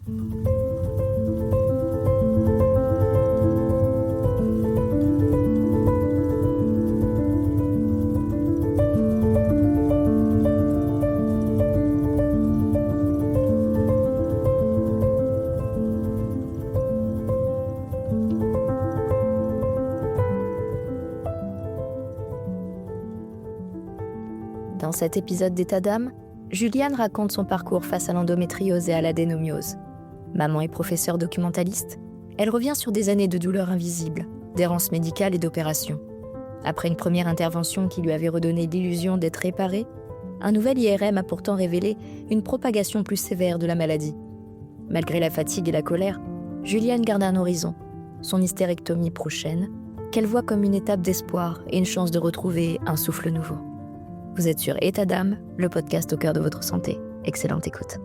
Dans cet épisode d'État d'âme, Juliane raconte son parcours face à l'endométriose et à l'adénomiose. Maman et professeure documentaliste, elle revient sur des années de douleurs invisibles, d'errance médicale et d'opérations. Après une première intervention qui lui avait redonné l'illusion d'être réparée, un nouvel IRM a pourtant révélé une propagation plus sévère de la maladie. Malgré la fatigue et la colère, Juliane garde un horizon, son hystérectomie prochaine, qu'elle voit comme une étape d'espoir et une chance de retrouver un souffle nouveau. Vous êtes sur État d'âme, le podcast au cœur de votre santé. Excellente écoute.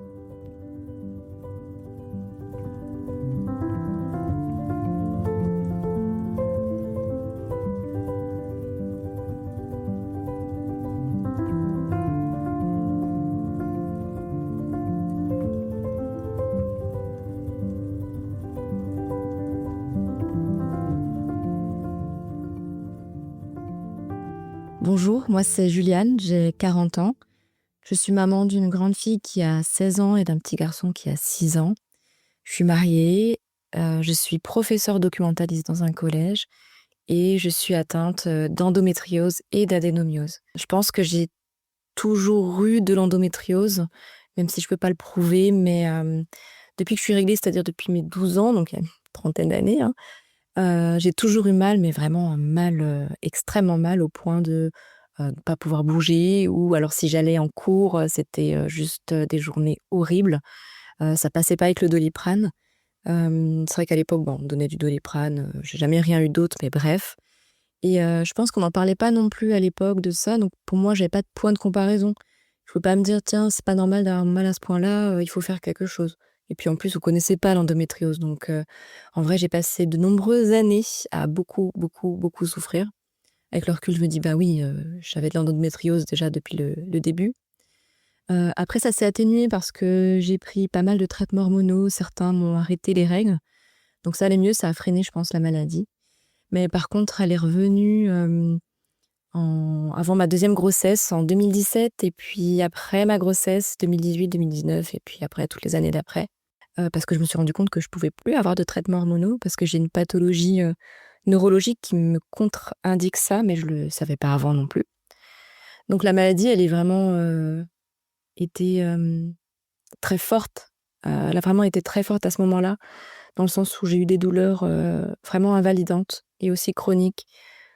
Bonjour, moi c'est Juliane, j'ai 40 ans. Je suis maman d'une grande fille qui a 16 ans et d'un petit garçon qui a 6 ans. Je suis mariée, je suis professeure documentaliste dans un collège et je suis atteinte d'endométriose et d'adénomiose. Je pense que j'ai toujours eu de l'endométriose, même si je ne peux pas le prouver, mais depuis que je suis réglée, c'est-à-dire depuis mes 12 ans, donc il y a une trentaine d'années, j'ai toujours eu mal, mais vraiment un mal, extrêmement mal au point de ne pas pouvoir bouger, ou alors si j'allais en cours, c'était juste des journées horribles. Ça passait pas avec le Doliprane. C'est vrai qu'à l'époque, bon, on me donnait du Doliprane, j'ai jamais rien eu d'autre, mais bref. Et je pense qu'on n'en parlait pas non plus à l'époque de ça, donc pour moi, j'avais pas de point de comparaison. Je peux pas me dire: «Tiens, c'est pas normal d'avoir mal à ce point-là, il faut faire quelque chose». Et puis en plus, on connaissait pas l'endométriose, donc en vrai, j'ai passé de nombreuses années à beaucoup, beaucoup, beaucoup souffrir. Avec le recul, je me dis: «Bah oui, j'avais de l'endométriose déjà depuis le début». Après ça s'est atténué parce que j'ai pris pas mal de traitements hormonaux, certains m'ont arrêté les règles, donc ça allait mieux, ça a freiné, je pense, la maladie. Mais par contre, elle est revenue, avant ma deuxième grossesse en 2017, et puis après ma grossesse 2018-2019, et puis après toutes les années d'après. Parce que je me suis rendu compte que je pouvais plus avoir de traitements hormonaux parce que j'ai une pathologie, neurologique qui me contre-indique ça, mais je le savais pas avant non plus. Donc la maladie, elle est vraiment, été, très forte. Elle a vraiment été très forte à ce moment-là, dans le sens où j'ai eu des douleurs, vraiment invalidantes et aussi chroniques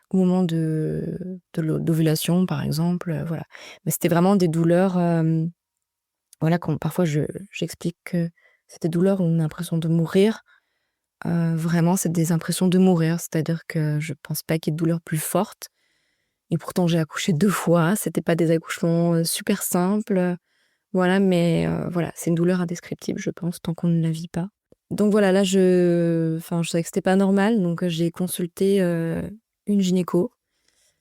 au moment de l'ovulation, par exemple, voilà. Mais c'était vraiment des douleurs, voilà, parfois j'explique que c'est des douleurs où on a l'impression de mourir. Vraiment, c'est des impressions de mourir, c'est-à-dire que je pense pas qu'il y ait de douleur plus forte, et pourtant j'ai accouché 2 fois. C'était pas des accouchements, super simples, voilà, mais voilà, c'est une douleur indescriptible, je pense, tant qu'on ne la vit pas. Donc voilà, là, je savais que c'était pas normal, donc j'ai consulté, une gynéco,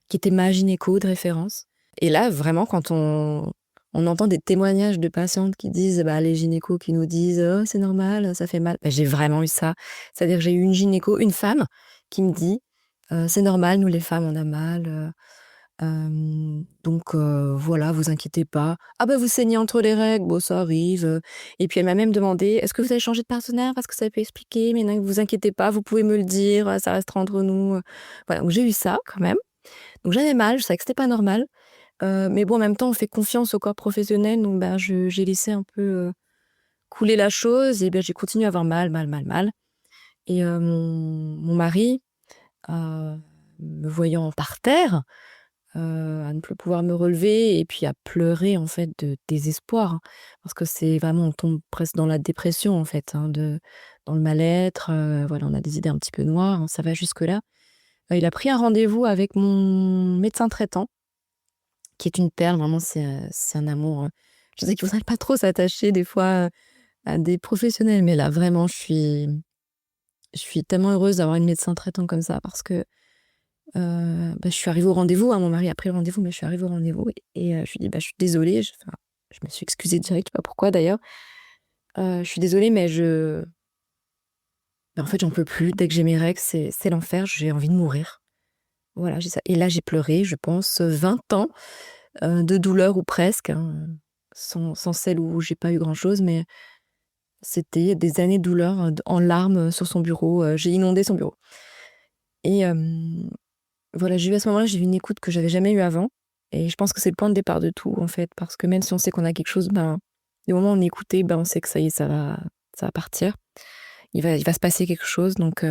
qui était ma gynéco de référence. Et là, vraiment, quand on entend des témoignages de patientes qui disent, bah, les gynécos qui nous disent: «Oh, c'est normal, ça fait mal». Bah, j'ai vraiment eu ça. C'est-à-dire que j'ai eu une gynéco, une femme, qui me dit: «C'est normal, nous les femmes, on a mal, donc voilà, vous inquiétez pas. Ah bah, vous saignez entre les règles, bon ça arrive», et puis elle m'a même demandé: «Est-ce que vous avez changé de partenaire? Parce que ça peut expliquer, mais ne vous inquiétez pas, vous pouvez me le dire, ça restera entre nous». Voilà, donc j'ai eu ça quand même. Donc j'avais mal, je savais que c'était pas normal, mais bon, en même temps, on fait confiance au corps professionnel, donc ben, j'ai laissé un peu, couler la chose, et ben, j'ai continué à avoir mal, mal, mal, mal. Et mon mari, me voyant par terre, à ne plus pouvoir me relever et puis à pleurer, en fait, de désespoir, hein, parce que c'est vraiment, on tombe presque dans la dépression, en fait, hein, dans le mal-être, voilà, on a des idées un petit peu noires, hein, ça va jusque-là. Il a pris un rendez-vous avec mon médecin traitant, qui est une perle, vraiment, c'est un amour, je sais qu'il faudrait pas trop s'attacher des fois, à des professionnels, mais là, vraiment, je suis tellement heureuse d'avoir une médecin traitant comme ça, parce que, bah, je suis arrivée au rendez-vous, hein, mon mari a pris le rendez-vous, mais je suis arrivée au rendez-vous, et je lui dis: «Bah, je suis désolée», je me suis excusée direct, je sais pas pourquoi d'ailleurs. Je suis désolée, mais en fait, j'en peux plus. Dès que j'ai mes règles, c'est l'enfer, j'ai envie de mourir. Voilà, j'ai ça et là, j'ai pleuré, je pense, 20 ans, de douleur ou presque, hein, sans celle où j'ai pas eu grand-chose, mais c'était des années de douleur, en larmes, sur son bureau, j'ai inondé son bureau et voilà, j'ai eu à ce moment-là, j'ai eu une écoute que j'avais jamais eue avant et je pense que c'est le point de départ de tout, en fait, parce que même si on sait qu'on a quelque chose, ben, du moment où on est écouté, ben, on sait que ça y est, ça va partir. Il va se passer quelque chose donc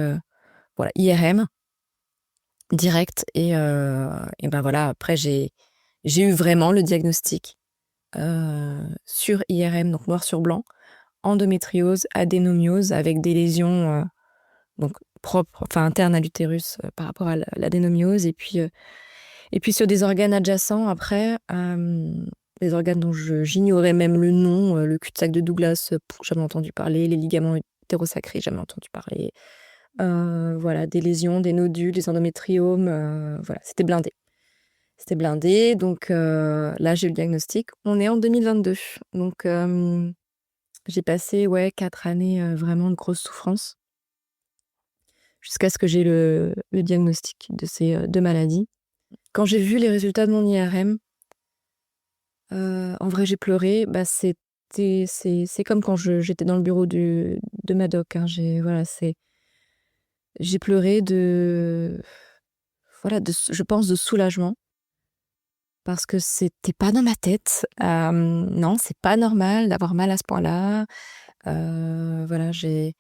voilà, IRM direct et ben, voilà, après j'ai eu vraiment le diagnostic, sur IRM, donc noir sur blanc, endométriose, adénomiose avec des lésions, donc propres, enfin internes à l'utérus, par rapport à l'adénomiose et puis sur des organes adjacents après, des organes dont j'ignorais même le nom, le cul-de-sac de Douglas, jamais entendu parler, les ligaments hétérosacrés, jamais entendu parler. Voilà, des lésions, des nodules, des endométriomes, voilà, c'était blindé. C'était blindé, donc là, j'ai eu le diagnostic. On est en 2022, donc j'ai passé, ouais, 4 années, vraiment de grosses souffrances jusqu'à ce que j'ai le diagnostic de ces, 2 maladies. Quand j'ai vu les résultats de mon IRM, en vrai, j'ai pleuré. Bah, c'est comme quand j'étais dans le bureau de ma doc, hein. J'ai pleuré de voilà, je pense de soulagement parce que c'était pas dans ma tête. Non, c'est pas normal d'avoir mal à ce point-là. Voilà, je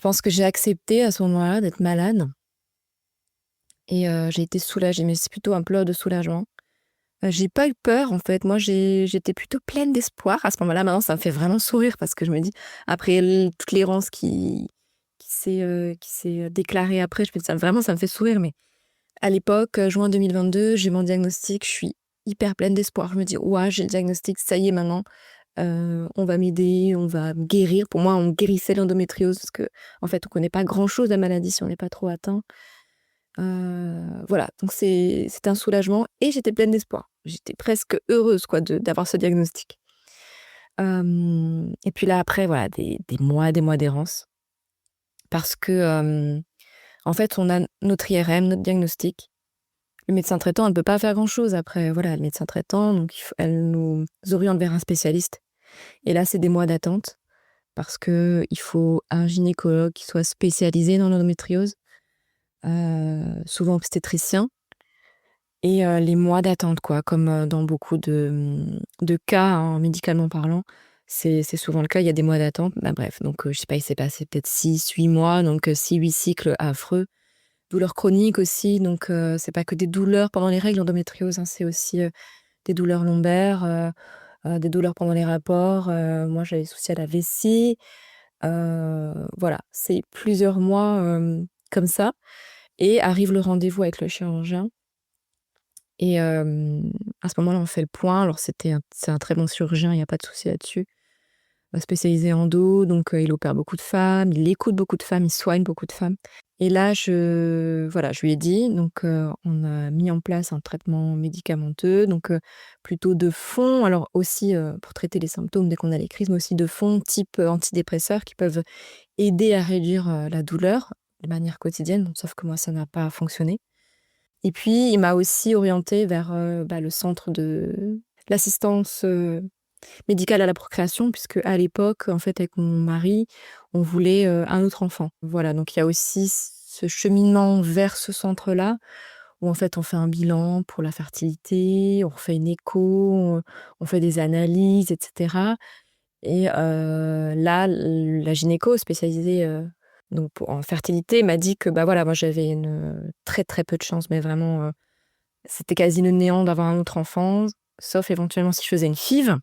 pense que j'ai accepté à ce moment-là d'être malade et j'ai été soulagée, mais c'est plutôt un pleur de soulagement. J'ai pas eu peur en fait. Moi, j'étais plutôt pleine d'espoir à ce moment-là. Maintenant, ça me fait vraiment sourire parce que je me dis après toute l'errance qui s'est déclarée après, je me dis ça vraiment ça me fait sourire, mais à l'époque, juin 2022, j'ai mon diagnostic, je suis hyper pleine d'espoir. Je me dis: «Ouah, j'ai le diagnostic, ça y est maintenant, on va m'aider, on va me guérir». Pour moi, on guérissait l'endométriose parce qu'en fait, on connaît pas grand-chose de la maladie si on n'est pas trop atteint. Voilà, donc c'était un soulagement et j'étais pleine d'espoir. J'étais presque heureuse quoi d'avoir ce diagnostic. Et puis là après, voilà, des mois d'errance parce que, en fait, on a notre IRM, notre diagnostic. Le médecin traitant, elle ne peut pas faire grand-chose après, voilà, le médecin traitant, donc elle nous oriente vers un spécialiste et là, c'est des mois d'attente parce qu'il faut un gynécologue qui soit spécialisé dans l'endométriose, souvent obstétricien et les mois d'attente quoi, comme, dans beaucoup de cas, hein, médicalement parlant, c'est souvent le cas, il y a des mois d'attente. Bah, bref, donc je sais pas, il s'est passé peut-être 6-8 mois, donc 6-8 cycles affreux. Douleurs chroniques aussi, donc c'est pas que des douleurs pendant les règles, l'endométriose, hein, c'est aussi, des douleurs lombaires, des douleurs pendant les rapports, moi j'avais des soucis à la vessie, voilà, c'est plusieurs mois, comme ça et arrive le rendez-vous avec le chirurgien et à ce moment-là, on fait le point. Alors c'est un très bon chirurgien, il y a pas de souci là-dessus, spécialisé en dos, donc il opère beaucoup de femmes, il écoute beaucoup de femmes, il soigne beaucoup de femmes et là, voilà, je lui ai dit donc on a mis en place un traitement médicamenteux, donc plutôt de fond, alors aussi, pour traiter les symptômes dès qu'on a les crises, mais aussi de fond type, antidépresseurs qui peuvent aider à réduire, la douleur de manière quotidienne, bon sauf que moi ça n'a pas fonctionné et puis il m'a aussi orientée vers, bah, le centre de l'assistance, médicale à la procréation puisque à l'époque, en fait, avec mon mari, on voulait, un autre enfant. Voilà, donc il y a aussi ce cheminement vers ce centre-là où en fait on fait un bilan pour la fertilité, on refait une écho, on fait des analyses et cetera et là, la gynéco spécialisée, donc en fertilité m'a dit que, bah, voilà, moi j'avais très, très peu de chance, mais vraiment, c'était quasi le néant d'avoir un autre enfant, sauf éventuellement si je faisais une FIV.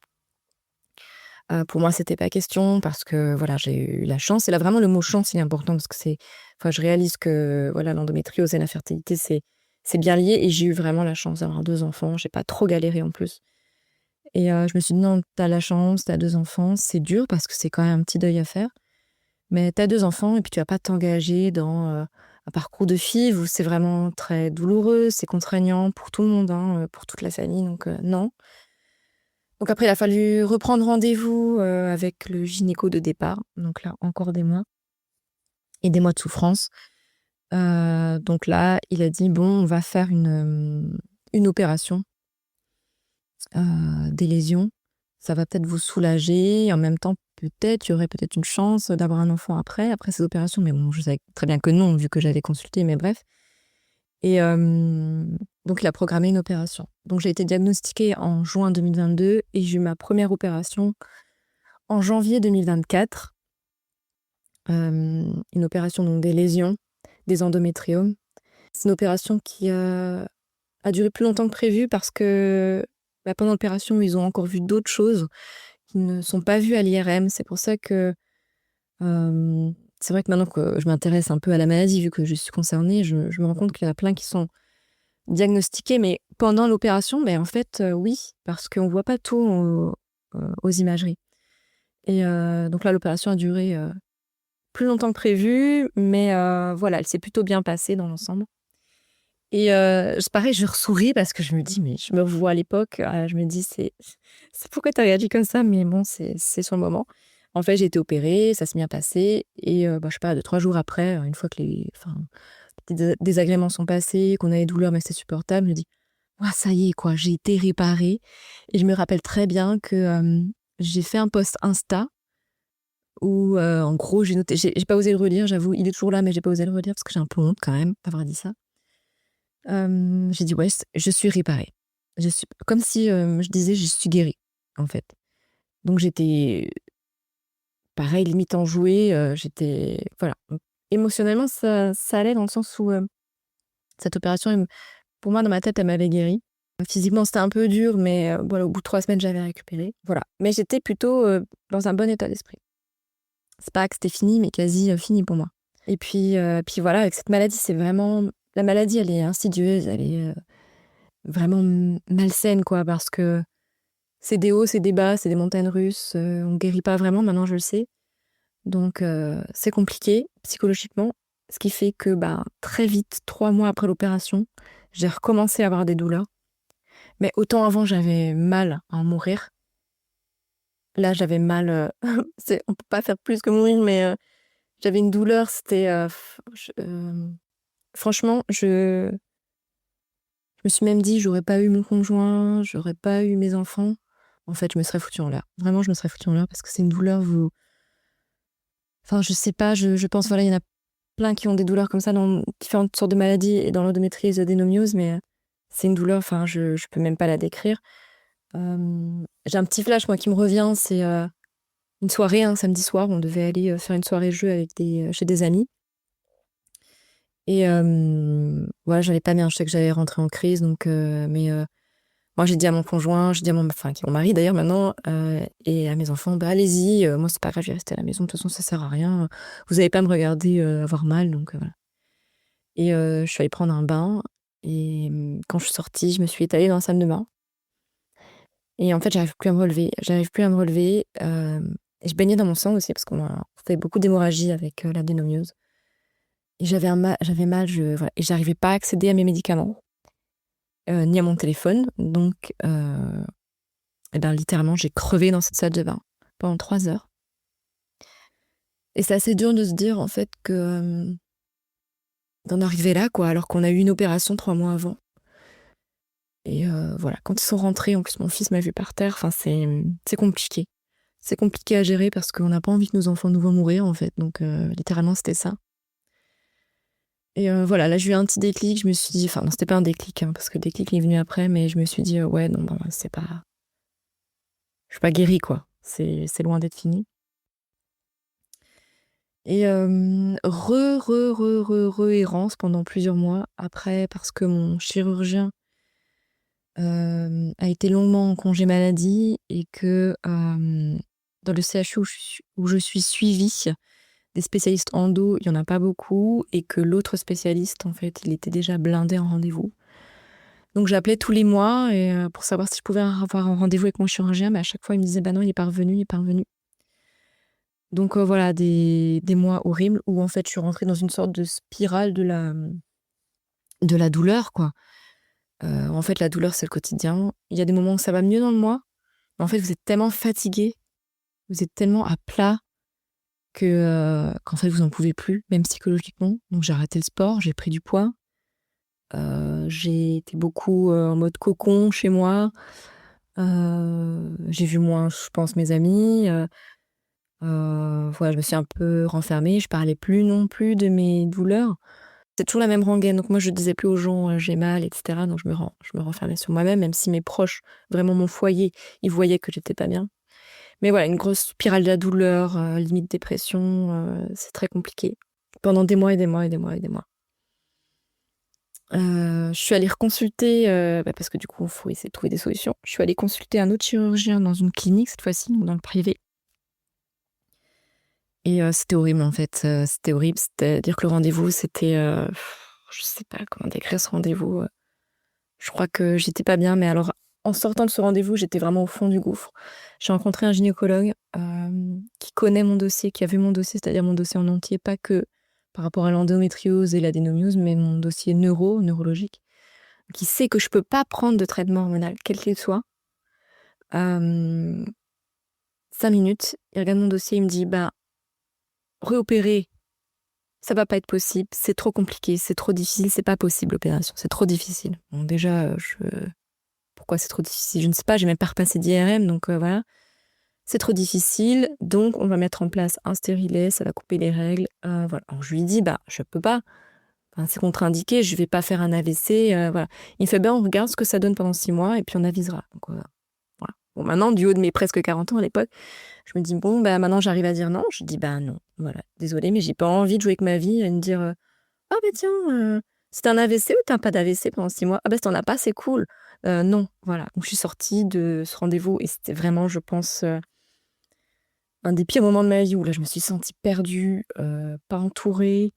Pour moi, c'était pas question parce que, voilà, j'ai eu la chance et là, vraiment, le mot chance, il est important parce que enfin, je réalise que, voilà, l'endométriose et l'infertilité, c'est bien lié et j'ai eu vraiment la chance d'avoir 2 enfants. J'ai pas trop galéré en plus et je me suis dit: «Non, tu as la chance, tu as 2 enfants». C'est dur parce que c'est quand même un petit deuil à faire, mais tu as 2 enfants et puis tu vas pas t'engager dans, un parcours de FIV où c'est vraiment très douloureux, c'est contraignant pour tout le monde, hein, pour toute la famille donc non. Donc après, il a fallu reprendre rendez-vous avec le gynéco de départ. Donc là, encore des mois. Et des mois de souffrance. Donc là, il a dit, bon, on va faire une opération des lésions. Ça va peut-être vous soulager. Et en même temps, peut-être, il y aurait peut-être une chance d'avoir un enfant après ces opérations. Mais bon, je savais très bien que non, vu que j'avais consulté, mais bref. Et donc, il a programmé une opération. Donc, j'ai été diagnostiquée en juin 2022 et j'ai eu ma première opération en janvier 2024. Une opération donc des lésions, des endométriomes. C'est une opération qui a duré plus longtemps que prévu parce que pendant l'opération, ils ont encore vu d'autres choses qui ne sont pas vues à l'IRM. C'est pour ça que c'est vrai que maintenant que je m'intéresse un peu à la maladie, vu que je suis concernée, je me rends compte qu'il y en a plein qui sont diagnostiqués, mais pendant l'opération, en fait, oui, parce qu'on voit pas tout aux imageries. Et donc là, l'opération a duré plus longtemps que prévu, mais voilà, elle s'est plutôt bien passée dans l'ensemble. Et c'est pareil, je souris parce que je me dis, mais je me vois à l'époque, je me dis, c'est pourquoi tu as réagi comme ça? Mais bon, c'est sur le moment. En fait, j'ai été opérée, ça s'est bien passé. Et je sais pas, 2-3 jours après, une fois que les désagréments sont passés, qu'on a les douleurs, mais c'est supportable, je me dis, ouah, ça y est, quoi, j'ai été réparée. Et je me rappelle très bien que j'ai fait un post Insta où, en gros, j'ai noté, j'ai pas osé le relire, j'avoue, il est toujours là, mais j'ai pas osé le relire parce que j'ai un peu honte quand même d'avoir dit ça. J'ai dit: «Ouais, je suis réparée». Je suis comme si, je disais: «Je suis guérie», en fait. Donc j'étais pareil, limite enjouée, j'étais voilà. Donc émotionnellement, ça allait dans le sens où, cette opération, pour moi, dans ma tête, elle m'avait guérie. Physiquement, c'était un peu dur, mais voilà, au bout de 3 semaines, j'avais récupéré. Voilà. Mais j'étais plutôt, dans un bon état d'esprit. C'est pas que c'était fini, mais quasi, fini pour moi. Et puis voilà, avec cette maladie, c'est vraiment la maladie, elle est insidieuse, elle est, vraiment malsaine, quoi, parce que c'est des hauts, c'est des bas, c'est des montagnes russes, on guérit pas vraiment, maintenant je le sais. Donc c'est compliqué psychologiquement, ce qui fait que, très vite, 3 mois après l'opération, j'ai recommencé à avoir des douleurs. Mais autant avant j'avais mal à en mourir, là j'avais mal, c'est on peut pas faire plus que mourir, mais j'avais une douleur, c'était, franchement, je me suis même dit: «J'aurais pas eu mon conjoint, j'aurais pas eu mes enfants, en fait, je me serais foutue en l'air». Vraiment, je me serais foutue en l'air parce que c'est une douleur où enfin, je sais pas, je pense, voilà, il y en a plein qui ont des douleurs comme ça dans différentes sortes de maladies et dans l'endométriose et l'adénomiose, mais c'est une douleur, enfin, je peux même pas la décrire. J'ai un petit flash, moi, qui me revient, c'est, une soirée, un samedi soir, on devait aller, faire une soirée jeu avec chez des amis et voilà, j'allais pas bien, je sais que j'allais rentrer en crise donc mais moi, j'ai dit à mon conjoint, j'ai dit à qui est mon mari d'ailleurs maintenant, et à mes enfants: «Bah, allez-y, moi c'est pas grave, je vais rester à la maison, de toute façon ça sert à rien. Vous allez pas me regarder, avoir mal donc voilà». Et je suis allée prendre un bain et quand je suis sortie, je me suis étalée dans la salle de bain et en fait, j'arrive plus à me relever. J'arrive plus à me relever, et je baignais dans mon sang aussi parce qu'on a fait beaucoup d'hémorragie avec, l'adénomiose et j'avais mal, voilà et j'arrivais pas à accéder à mes médicaments, ni à mon téléphone donc et littéralement, j'ai crevé dans cette salle de bain pendant 3 heures. Et c'est assez dur de se dire, en fait, que, d'en arriver là, quoi, alors qu'on a eu une opération 3 mois avant. Et voilà, quand ils sont rentrés, en plus, mon fils m'a vue par terre. Enfin, c'est compliqué. C'est compliqué à gérer parce qu'on n'a pas envie que nos enfants nous voient mourir, en fait. Donc littéralement, c'était ça. Et voilà, là, j'ai eu un petit déclic. Je me suis dit enfin, non, c'était pas un déclic, hein, parce que le déclic, il est venu après, mais je me suis dit: «Ouais, non, c'est pas je suis pas guérie, quoi. C'est loin d'être fini». Et errance pendant plusieurs mois après parce que mon chirurgien, a été longuement en congé maladie et que, dans le CHU où je suis suivie, des spécialistes endo, il y en a pas beaucoup et que l'autre spécialiste, en fait, il était déjà blindé en rendez-vous. Donc j'appelais tous les mois et pour savoir si je pouvais avoir un rendez-vous avec mon chirurgien, mais à chaque fois, il me disait: «Bah non, il est pas revenu, il est pas revenu». Donc voilà, des mois horribles où en fait, je suis rentrée dans une sorte de spirale de la douleur, quoi. En fait, la douleur, c'est le quotidien. Il y a des moments où ça va mieux dans le mois En fait, vous êtes tellement fatigué, vous êtes tellement à plat qu'en fait, vous n'en pouvez plus, même psychologiquement. Donc, j'ai arrêté le sport, j'ai pris du poids. J'ai été beaucoup en mode cocon chez moi. J'ai vu moins, je pense, mes amis. Voilà, je me suis un peu renfermée. Je parlais plus non plus de mes douleurs. C'est toujours la même rengaine. Donc moi, je disais plus aux gens, j'ai mal, etc. Donc je me renfermais sur moi-même, même si mes proches, vraiment mon foyer, ils voyaient que j'étais pas bien. Mais voilà, une grosse spirale de la douleur, limite dépression, c'est très compliqué. Pendant des mois et des mois et des mois et des mois. Je suis allée reconsulter, parce que du coup, il faut essayer de trouver des solutions. Je suis allée consulter un autre chirurgien dans une clinique cette fois-ci, donc dans le privé. Et c'était horrible en fait. C'était horrible. C'est-à-dire que le rendez-vous, c'était, je sais pas comment décrire ce rendez-vous. Je crois que j'étais pas bien, mais alors en sortant de ce rendez-vous, j'étais vraiment au fond du gouffre. J'ai rencontré un gynécologue qui connaît mon dossier, qui a vu mon dossier, c'est-à-dire mon dossier en entier, pas que par rapport à l'endométriose et l'adénomiose, mais mon dossier neurologique, qui sait que je peux pas prendre de traitement hormonal, quel qu'il soit. 5 minutes, il regarde mon dossier, il me dit, ben, réopérer, ça va pas être possible, c'est trop compliqué, c'est trop difficile, c'est pas possible l'opération, c'est trop difficile. Bon, déjà, pourquoi c'est trop difficile? Je ne sais pas, j'ai même pas repassé d'IRM, donc voilà. C'est trop difficile, donc on va mettre en place un stérilet, ça va couper les règles. Voilà. Alors, je lui dis, bah, je peux pas. Enfin, c'est contre-indiqué, je vais pas faire un AVC. Voilà. Il me fait, ben, on regarde ce que ça donne pendant 6 mois et puis on avisera. Donc, voilà. Bon, maintenant, du haut de mes presque 40 ans à l'époque, je me dis, bon, bah, maintenant j'arrive à dire non. Je dis, bah non, voilà, désolée, mais j'ai pas envie de jouer avec ma vie et de me dire, ah, bah tiens, c'est un AVC ou t'as pas d'AVC pendant 6 mois? Ah, bah, si t'en as pas, c'est cool. Non, voilà. Donc, je suis sortie de ce rendez-vous et c'était vraiment, je pense, un des pires moments de ma vie où là, je me suis sentie perdue, pas entourée,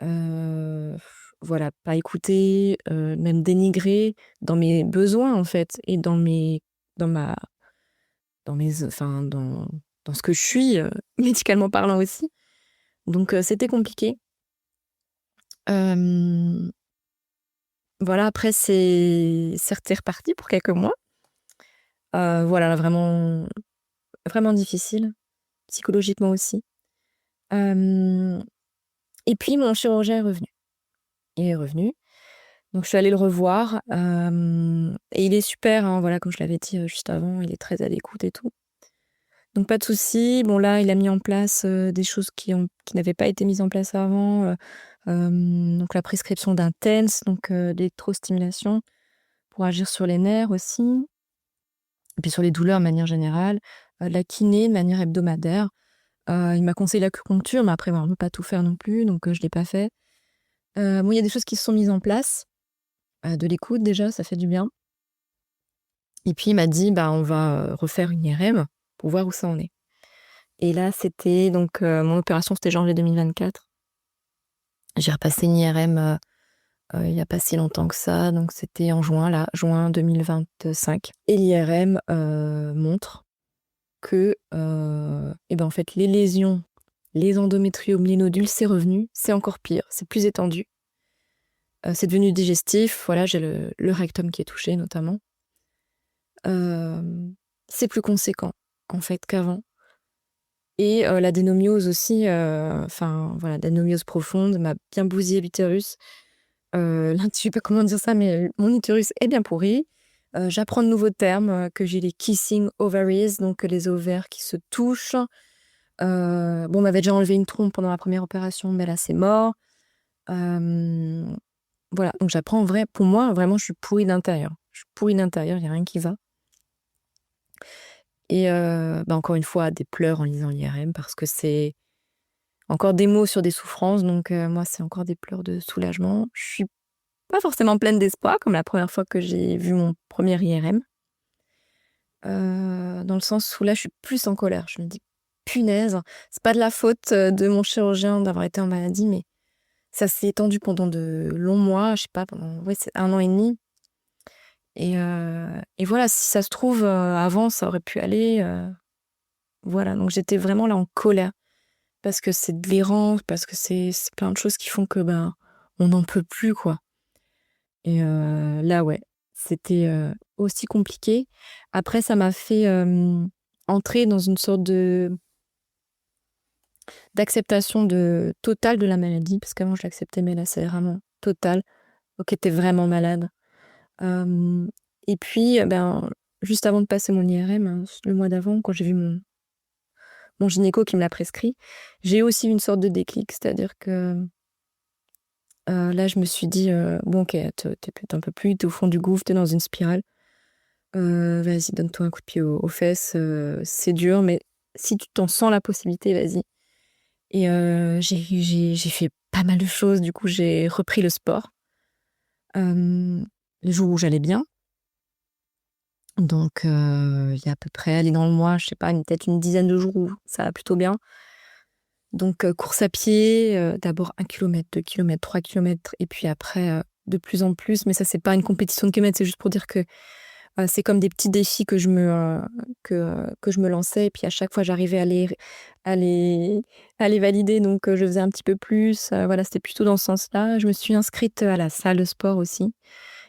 voilà, pas écoutée, même dénigrée dans mes besoins, en fait, et dans ma dans mes enfin, dans ce que je suis, médicalement parlant aussi. Donc c'était compliqué. Hem, voilà, après c'est reparti pour quelques mois. Voilà, vraiment vraiment difficile, psychologiquement aussi. Hem et puis mon chirurgien est revenu. Il est revenu, donc je suis allée le revoir, et il est super, hein, voilà, comme je l'avais dit, juste avant, il est très à l'écoute et tout. Donc pas de souci. Bon là, il a mis en place, des choses qui n'avaient pas été mises en place avant, donc la prescription d'un TENS, donc d'électrostimulation pour agir sur les nerfs aussi et puis sur les douleurs de manière générale, de la kiné de manière hebdomadaire. Il m'a conseillé l'acupuncture, mais après, bon, on ne peut pas tout faire non plus, donc je l'ai pas fait. Bon, il y a des choses qui se sont mises en place, de l'écoute déjà, ça fait du bien et puis il m'a dit: «Bah, on va, refaire une IRM pour voir où ça en est». Et là, c'était donc mon opération, c'était janvier 2024. J'ai repassé une IRM, il y a pas si longtemps que ça, donc c'était en juin, là, juin 2025. Et l'IRM, montre que, et ben, en fait, les lésions, les endométriomes, les nodules, c'est revenu, c'est encore pire, c'est plus étendu. C'est devenu digestif, voilà, j'ai le rectum qui est touché notamment. C'est plus conséquent, en fait, qu'avant. Et l'adénomiose aussi, enfin voilà, l'adénomiose profonde m'a bien bousillé l'utérus. Là, je sais pas comment dire ça, mais mon utérus est bien pourri. J'apprends de nouveaux termes, que j'ai les kissing ovaries, donc les ovaires qui se touchent. Bon, on m'avait déjà enlevé une trompe pendant la première opération, mais là, c'est mort. Voilà, donc j'apprends en vrai pour moi, vraiment, je suis pourrie d'intérieur. Je suis pourrie d'intérieur, il y a rien qui va. Et bah, encore une fois, des pleurs en lisant l'IRM parce que c'est encore des mots sur des souffrances, donc moi, c'est encore des pleurs de soulagement. Je suis pas forcément pleine d'espoir, comme la première fois que j'ai vu mon premier IRM. Dans le sens où là, je suis plus en colère. Je me dis: «Punaise, c'est pas de la faute, de mon chirurgien d'avoir été en maladie, mais ça s'est étendu pendant de longs mois, je sais pas, pendant ouais, c'est 1 an et demi et voilà, si ça se trouve, avant, ça aurait pu aller, voilà». Donc j'étais vraiment là en colère parce que c'est de l'errance, parce que c'est plein de choses qui font que, ben, on n'en peut plus, quoi. Et là, ouais, c'était aussi compliqué. Après, ça m'a fait entrer dans une sorte d'acceptation totale de la maladie, parce qu'avant je l'acceptais, mais là c'est vraiment total. Ok, t'es vraiment malade. Et puis, juste avant de passer mon IRM, hein, le mois d'avant, quand j'ai vu mon gynéco qui me l'a prescrit, j'ai eu aussi une sorte de déclic, c'est-à-dire que là, je me suis dit, bon, ok, t'en peux plus, t'es au fond du gouffre, t'es dans une spirale. Vas-y, donne-toi un coup de pied aux fesses, c'est dur, mais si tu t'en sens la possibilité, vas-y. Et j'ai fait pas mal de choses, du coup, j'ai repris le sport. Les jours où j'allais bien. Donc, il y a à peu près, allez, dans le mois, je sais pas, peut-être une dizaine de jours où ça va plutôt bien. Donc, course à pied, d'abord 1 kilomètre, 2 kilomètres, 3 kilomètres, et puis après, de plus en plus. Mais ça, c'est pas une compétition de kilomètres, c'est juste pour dire que c'est comme des petits défis que je me lançais. Et puis à chaque fois, j'arrivais à les valider. Donc, je faisais un petit peu plus. Voilà, c'était plutôt dans ce sens-là. Je me suis inscrite à la salle de sport aussi.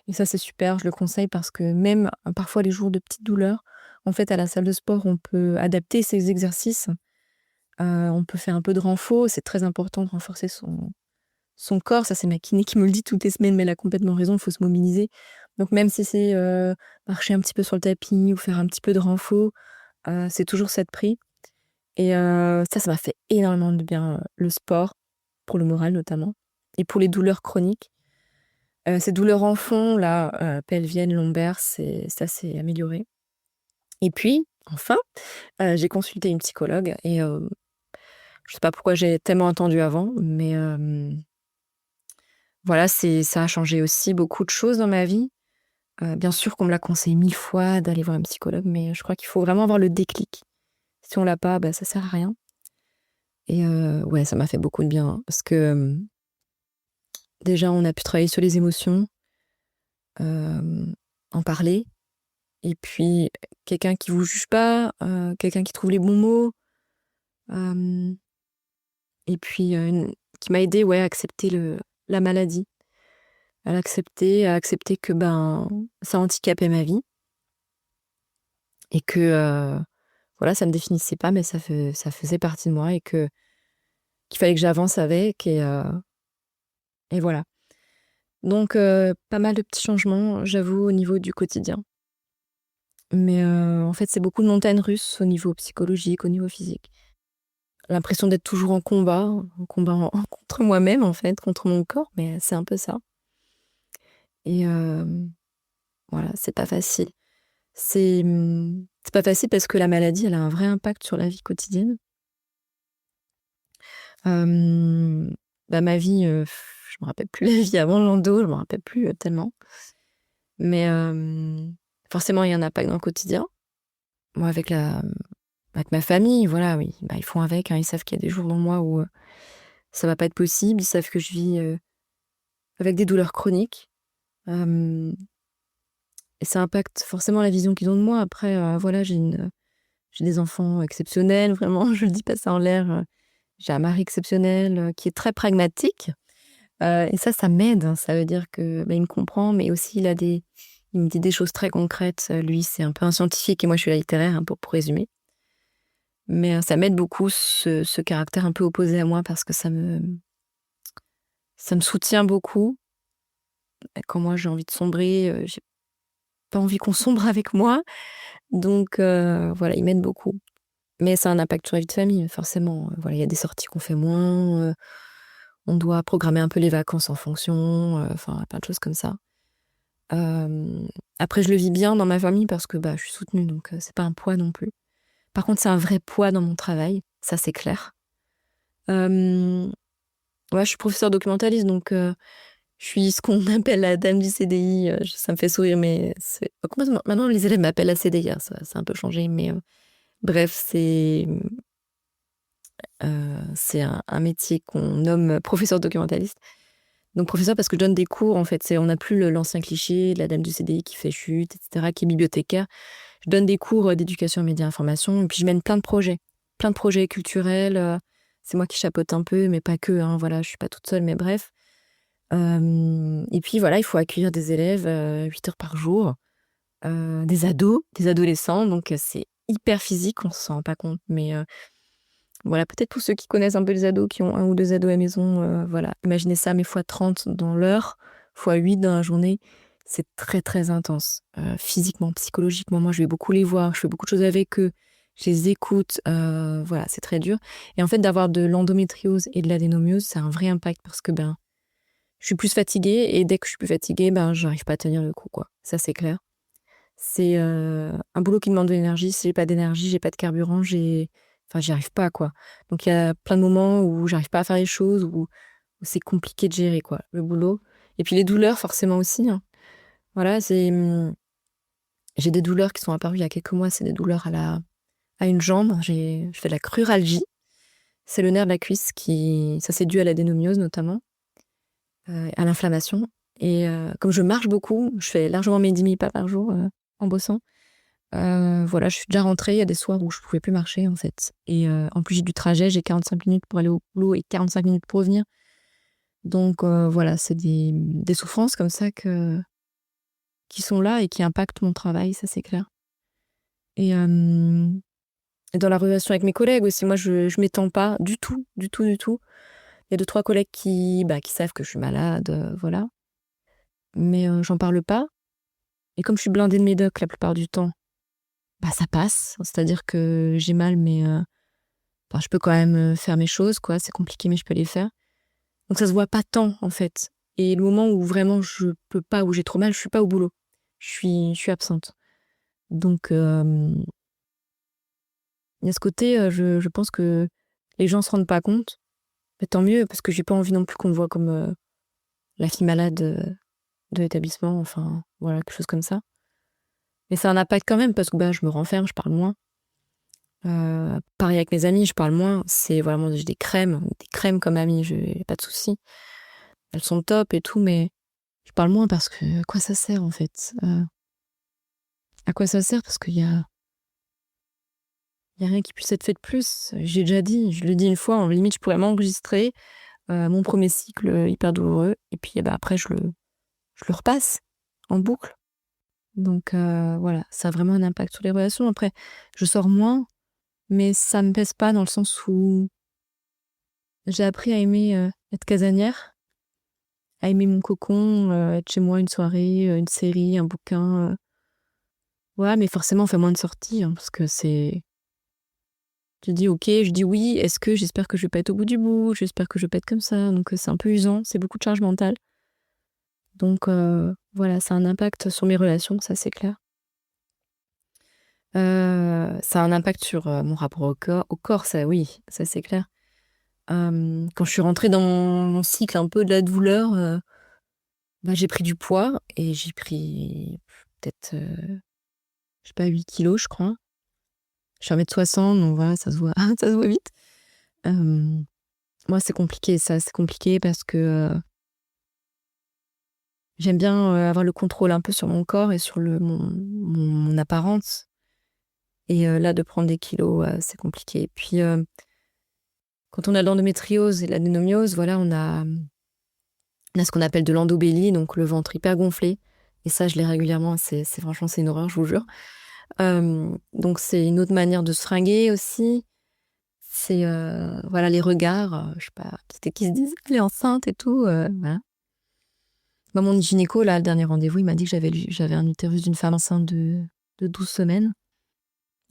Et ça, c'est super, je le conseille parce que même parfois les jours de petites douleurs, en fait, à la salle de sport, on peut adapter ses exercices. On peut faire un peu de renfo. C'est très important de renforcer son corps. Ça, c'est ma kiné qui me le dit toutes les semaines, mais elle a complètement raison, il faut se mobiliser. Donc même si c'est marcher un petit peu sur le tapis ou faire un petit peu de renfo, c'est toujours ça de prix. Et ça m'a fait énormément de bien, le sport, pour le moral notamment, et pour les douleurs chroniques. Ces douleurs en fond, là, pelviennes, lombaires, ça s'est amélioré. Et puis, enfin, j'ai consulté une psychologue et je sais pas pourquoi j'ai tellement attendu avant, mais voilà, ça a changé aussi beaucoup de choses dans ma vie. Bien sûr qu'on me l'a conseillé 1000 fois d'aller voir un psychologue, mais je crois qu'il faut vraiment avoir le déclic. Si on l'a pas, ça sert à rien. Et ouais, ça m'a fait beaucoup de bien, hein, parce que, déjà on a pu travailler sur les émotions, en parler, et puis quelqu'un qui vous juge pas, quelqu'un qui trouve les bons mots, hem et puis, qui m'a aidée, ouais, à accepter la maladie, à accepter que, ça handicapait ma vie et que, voilà, ça me définissait pas, mais ça faisait partie de moi et qu'il fallait que j'avance avec et voilà. Donc, pas mal de petits changements, j'avoue, au niveau du quotidien. Mais, en fait, c'est beaucoup de montagnes russes au niveau psychologique, au niveau physique. L'impression d'être toujours en combat contre moi-même, en fait, contre mon corps, mais c'est un peu ça. Et voilà, c'est pas facile. C'est pas facile parce que la maladie, elle a un vrai impact sur la vie quotidienne. Hem, ma vie, je me rappelle plus la vie avant Lando, je me rappelle plus, tellement. Mais forcément, il y a un impact dans le quotidien. Moi, avec ma famille, voilà, oui, ils font avec, hein. Ils savent qu'il y a des jours dans le mois où, ça va pas être possible. Ils savent que je vis, avec des douleurs chroniques. Hem et ça impacte forcément la vision qu'ils ont de moi. Après, voilà, j'ai des enfants exceptionnels, vraiment, je le dis pas ça en l'air, j'ai un mari exceptionnel, qui est très pragmatique, et ça m'aide, hein. Ça veut dire que, il me comprend, mais aussi il me dit des choses très concrètes. Lui, c'est un peu un scientifique et moi, je suis la littéraire, hein, pour résumer. Mais, ça m'aide beaucoup ce caractère un peu opposé à moi parce que ça me soutient beaucoup. Et quand moi, j'ai envie de sombrer, j'ai pas envie qu'on sombre avec moi. Donc, voilà, il m'aide beaucoup. Mais ça a un impact sur la vie de famille, forcément. Voilà, il y a des sorties qu'on fait moins, on doit programmer un peu les vacances en fonction, enfin, plein de choses comme ça. Après je le vis bien dans ma famille parce que, je suis soutenue, donc c'est pas un poids non plus. Par contre, c'est un vrai poids dans mon travail, ça c'est clair. Hem, ouais, je suis professeure documentaliste, donc je suis ce qu'on appelle la dame du CDI, ça me fait sourire, mais c'est complètement maintenant les élèves m'appellent la CDI, ça a un peu changé, mais bref, c'est un métier qu'on nomme professeur documentaliste. Donc professeur parce que je donne des cours, en fait, on n'a plus l'ancien cliché de la dame du CDI qui fait chute, et cetera, qui est bibliothécaire. Je donne des cours, d'éducation, médias, information, et puis je mène plein de projets culturels, c'est moi qui chapeaute un peu, mais pas que, hein, voilà, je suis pas toute seule, mais bref. Et puis voilà, il faut accueillir des élèves 8 heures par jour, des ados, des adolescents, donc c'est hyper physique, on se rend pas compte, mais voilà, peut-être pour ceux qui connaissent un peu les ados, qui ont 1 ou 2 ados à la maison, voilà, imaginez ça, mais fois 30 dans l'heure, fois 8 dans la journée, c'est très, très intense, physiquement, psychologiquement. Moi, je vais beaucoup les voir, je fais beaucoup de choses avec eux, je les écoute, voilà, c'est très dur. Et en fait, d'avoir de l'endométriose et de l'adénomiose, ça a un vrai impact parce que, je suis plus fatiguée et dès que je suis plus fatiguée, j'arrive pas à tenir le coup, quoi. Ça, c'est clair. C'est, un boulot qui demande de l'énergie. Si j'ai pas d'énergie, j'ai pas de carburant, j'y arrive pas, quoi. Donc il y a plein de moments où j'arrive pas à faire les choses, où c'est compliqué de gérer, quoi, le boulot. Et puis les douleurs, forcément aussi, hein. Voilà, j'ai des douleurs qui sont apparues il y a quelques mois, c'est des douleurs à une jambe. Je fais de la cruralgie. C'est le nerf de la cuisse ça c'est dû à l'adénomiose notamment, à l'inflammation. Et comme je marche beaucoup, je fais largement mes 10 000 pas par jour, en bossant. Voilà, je suis déjà rentrée, il y a des soirs où je pouvais plus marcher, en fait. Et en plus, j'ai du trajet, j'ai 45 minutes pour aller au boulot et 45 minutes pour revenir. Donc voilà, c'est des souffrances comme ça qui sont là et qui impactent mon travail, ça c'est clair. Et dans la relation avec mes collègues aussi, moi je m'étends pas du tout, du tout, du tout. Il y a 2-3 collègues qui savent que je suis malade, voilà. Mais j'en parle pas. Et comme je suis blindée de médoc la plupart du temps, ça passe. C'est-à-dire que j'ai mal, mais je peux quand même faire mes choses, quoi. C'est compliqué, mais je peux les faire. Donc ça se voit pas tant, en fait. Et le moment où vraiment je peux pas, où j'ai trop mal, je suis pas au boulot. Je suis absente. Donc il y a ce côté, je pense que les gens se rendent pas compte. Mais tant mieux, parce que j'ai pas envie non plus qu'on me voit comme la fille malade de l'établissement, enfin voilà, quelque chose comme ça. Mais ça a un impact quand même, parce que je me renferme, je parle moins. Pareil avec mes amis, je parle moins. C'est vraiment j'ai des crèmes comme amies, j'ai pas de soucis. Elles sont top et tout, mais je parle moins parce que à quoi ça sert en fait? À quoi ça sert? Parce qu'il y a rien qui puisse être fait de plus. J'ai déjà dit, je le dis une fois, en limite je pourrais m'enregistrer, mon premier cycle, hyper douloureux et puis, après je le repasse en boucle. Donc voilà, ça a vraiment un impact sur les relations. Après, je sors moins, mais ça me pèse pas dans le sens où j'ai appris à aimer, être casanière, à aimer mon cocon, être chez moi une soirée, une série, un bouquin, ouais, mais forcément on fait moins de sorties, hein, parce que tu dis: «OK», je dis: «Oui», est-ce que j'espère que je vais pas être au bout du bout, j'espère que je vais pas être comme ça, donc c'est un peu usant, c'est beaucoup de charge mentale. Donc voilà, ça a un impact sur mes relations, ça c'est clair. Ça a un impact sur, mon rapport au corps, ça oui, ça c'est clair. Quand je suis rentrée dans mon cycle un peu de la douleur, j'ai pris du poids et j'ai pris peut-être, je sais pas 8 kilos je crois. Je fais 1,60 m donc voilà, ça se voit ça se voit vite. Hem, Moi c'est compliqué ça, c'est compliqué parce que, j'aime bien, avoir le contrôle un peu sur mon corps et sur mon apparence et là de prendre des kilos, c'est compliqué. Et puis, quand on a de l'endométriose et de l'adénomiose, voilà, on a ce qu'on appelle de l'endobélie, donc le ventre hyper gonflé et ça je l'ai régulièrement, c'est franchement c'est une horreur, je vous jure. Donc c'est une autre manière de se fringuer aussi. C'est, voilà, les regards, je sais pas, peut-être qu'ils se disent: «Elle est enceinte et tout», voilà. Mon gynéco là, le dernier rendez-vous, il m'a dit que j'avais un utérus d'une femme enceinte de 12 semaines.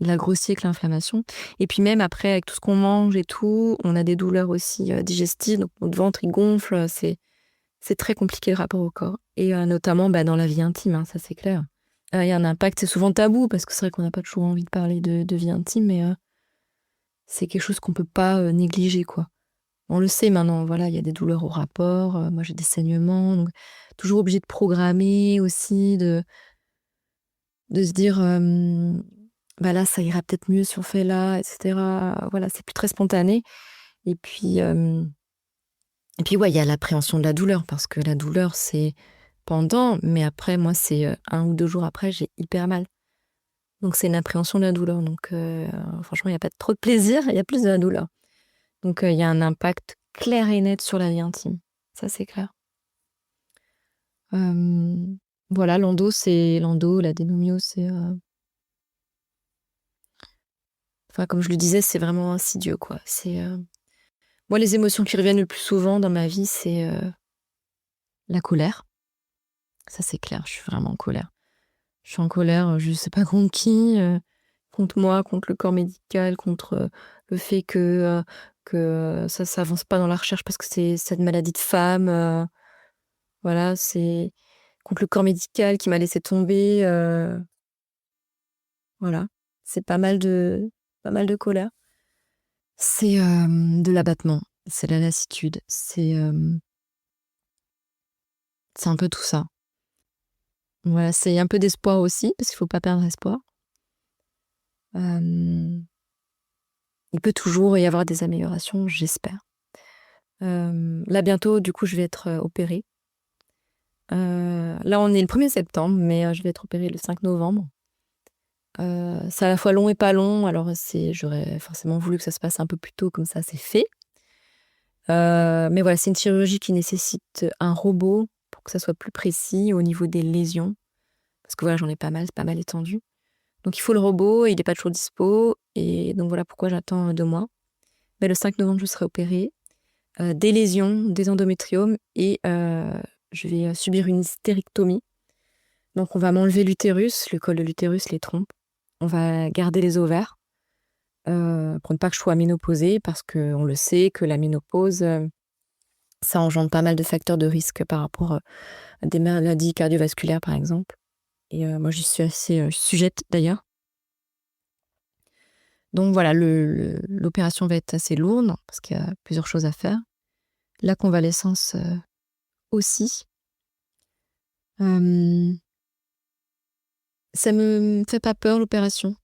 Il a grossi avec l'inflammation et puis même après avec tout ce qu'on mange et tout, on a des douleurs aussi, digestives, donc notre ventre il gonfle, c'est très compliqué le rapport au corps et notamment, dans la vie intime, hein, ça c'est clair. Il y a un impact, c'est souvent tabou parce que c'est vrai qu'on n'a pas toujours envie de parler de vie intime, mais c'est quelque chose qu'on peut pas, négliger, quoi. On le sait maintenant, voilà, il y a des douleurs au rapport, moi j'ai des saignements, donc toujours obligé de programmer aussi, de se dire, là ça ira peut-être mieux si on fait là et cetera. Voilà, c'est plus très spontané et puis ouais, il y a l'appréhension de la douleur parce que la douleur c'est pendant, mais après moi c'est, 1 ou 2 jours après, j'ai hyper mal. Donc c'est une appréhension de la douleur, donc franchement il y a pas trop de plaisir, il y a plus de la douleur. Donc il y a un impact clair et net sur la vie intime. Ça c'est clair. Voilà, l'adénomiose, c'est... Enfin, comme je le disais, c'est vraiment insidieux, quoi. Moi, les émotions qui reviennent le plus souvent dans ma vie, c'est la colère. Ça, c'est clair, je suis vraiment en colère. Je suis en colère, je sais pas contre qui, contre moi, contre le corps médical, contre le fait que ça s'avance pas dans la recherche parce que c'est cette maladie de femme. Voilà, c'est contre le corps médical qui m'a laissé tomber. Voilà, c'est pas mal de colère. C'est de l'abattement, c'est la lassitude, c'est un peu tout ça. Voilà, c'est un peu d'espoir aussi, parce qu'il faut pas perdre espoir. Il peut toujours y avoir des améliorations, j'espère. Là, bientôt, du coup, je vais être opérée. Là, on est le 1er septembre, mais je vais être opérée le 5 novembre. C'est à la fois long et pas long, alors j'aurais forcément voulu que ça se passe un peu plus tôt, comme ça, c'est fait. Mais voilà, c'est une chirurgie qui nécessite un robot pour que ça soit plus précis au niveau des lésions. Parce que voilà, j'en ai pas mal, c'est pas mal étendu. Donc il faut le robot, et il n'est pas toujours dispo. Et donc voilà pourquoi j'attends 2 mois. Mais le 5 novembre, je serai opérée. Des lésions, des endométriomes, et je vais subir une hystérectomie. Donc on va m'enlever l'utérus, le col de l'utérus, les trompes. On va garder les ovaires pour ne pas que je sois ménopausée, parce qu'on le sait que la ménopause, ça engendre pas mal de facteurs de risque par rapport à des maladies cardiovasculaires, par exemple. Et moi, j'y suis assez sujette, d'ailleurs. Donc voilà, l'opération va être assez lourde, parce qu'il y a plusieurs choses à faire. La convalescence aussi. Ça me fait pas peur, l'opération,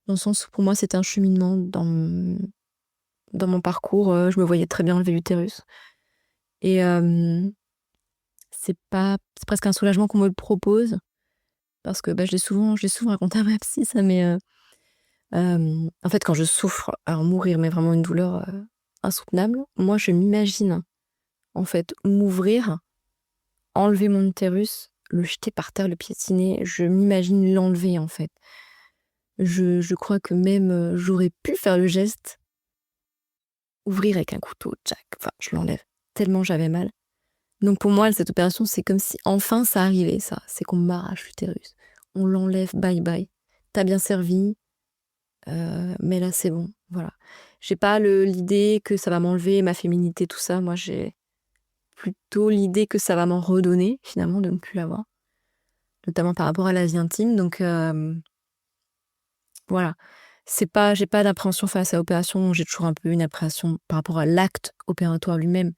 dans le sens où pour moi, c'était un cheminement dans mon parcours. Je me voyais très bien enlever l'utérus. Et c'est presque un soulagement qu'on me le propose, parce que je l'ai souvent raconté à ma psy, ça, mais en fait, quand je souffre, alors mourir, mais vraiment une douleur insoutenable, moi, je m'imagine, en fait, m'ouvrir, enlever mon utérus, le jeter par terre, le piétiner. Je m'imagine l'enlever, en fait. Je crois que même j'aurais pu faire le geste, ouvrir avec un couteau, Jack. Enfin, je l'enlève. Tellement j'avais mal. Donc pour moi, cette opération, c'est comme si enfin ça arrivait, ça. C'est qu'on m'arrache l'utérus. On l'enlève, bye bye. T'as bien servi, mais là, c'est bon. Voilà. J'ai pas l'idée que ça va m'enlever ma féminité, tout ça. Moi, j'ai plutôt l'idée que ça va m'en redonner, finalement, de ne plus l'avoir. Notamment par rapport à la vie intime. Donc, voilà. J'ai pas d'appréhension face à l'opération. J'ai toujours un peu une appréhension par rapport à l'acte opératoire lui-même.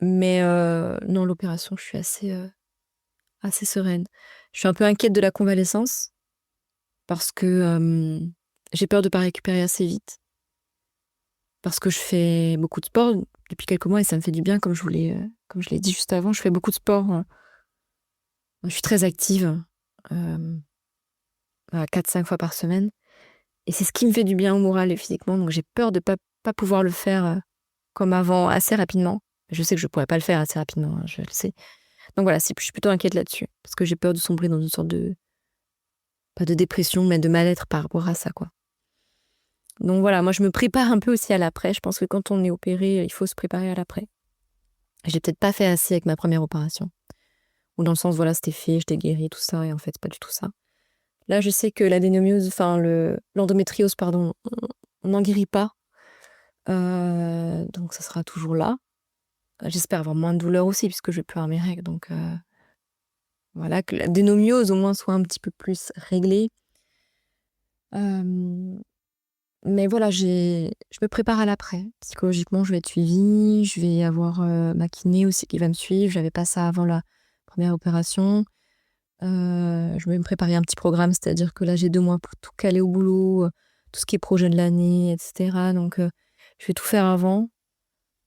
Mais non, l'opération, je suis assez sereine. Je suis un peu inquiète de la convalescence, parce que j'ai peur de pas récupérer assez vite. Parce que je fais beaucoup de sport depuis quelques mois, et ça me fait du bien, comme je l'ai dit juste avant. Je fais beaucoup de sport. Je suis très active, 4-5 fois par semaine. Et c'est ce qui me fait du bien au moral et physiquement. Donc j'ai peur de pas pouvoir le faire comme avant assez rapidement. Je sais que je pourrais pas le faire assez rapidement, hein, je le sais. Donc voilà, je suis plutôt inquiète là-dessus. Parce que j'ai peur de sombrer dans une sorte de, pas de dépression, mais de mal-être par rapport à ça, quoi. Donc voilà, moi je me prépare un peu aussi à l'après. Je pense que quand on est opéré, il faut se préparer à l'après. J'ai peut-être pas fait assez avec ma première opération. Ou dans le sens, voilà, c'était fait, j'étais guérie, tout ça, et en fait, c'est pas du tout ça. Là, je sais que l'adénomiose, enfin, l'endométriose, pardon, on n'en guérit pas. Donc ça sera toujours là. J'espère avoir moins de douleur aussi, puisque je vais plus avoir mes règles. Donc voilà, que l'adénomiose au moins soit un petit peu plus réglée. Mais voilà, je me prépare à l'après. Psychologiquement, je vais être suivie, je vais avoir ma kiné aussi qui va me suivre. J'avais pas ça avant la première opération. Je vais me préparer un petit programme, c'est-à-dire que là, j'ai 2 mois pour tout caler au boulot, tout ce qui est projet de l'année, etc. Donc, je vais tout faire avant.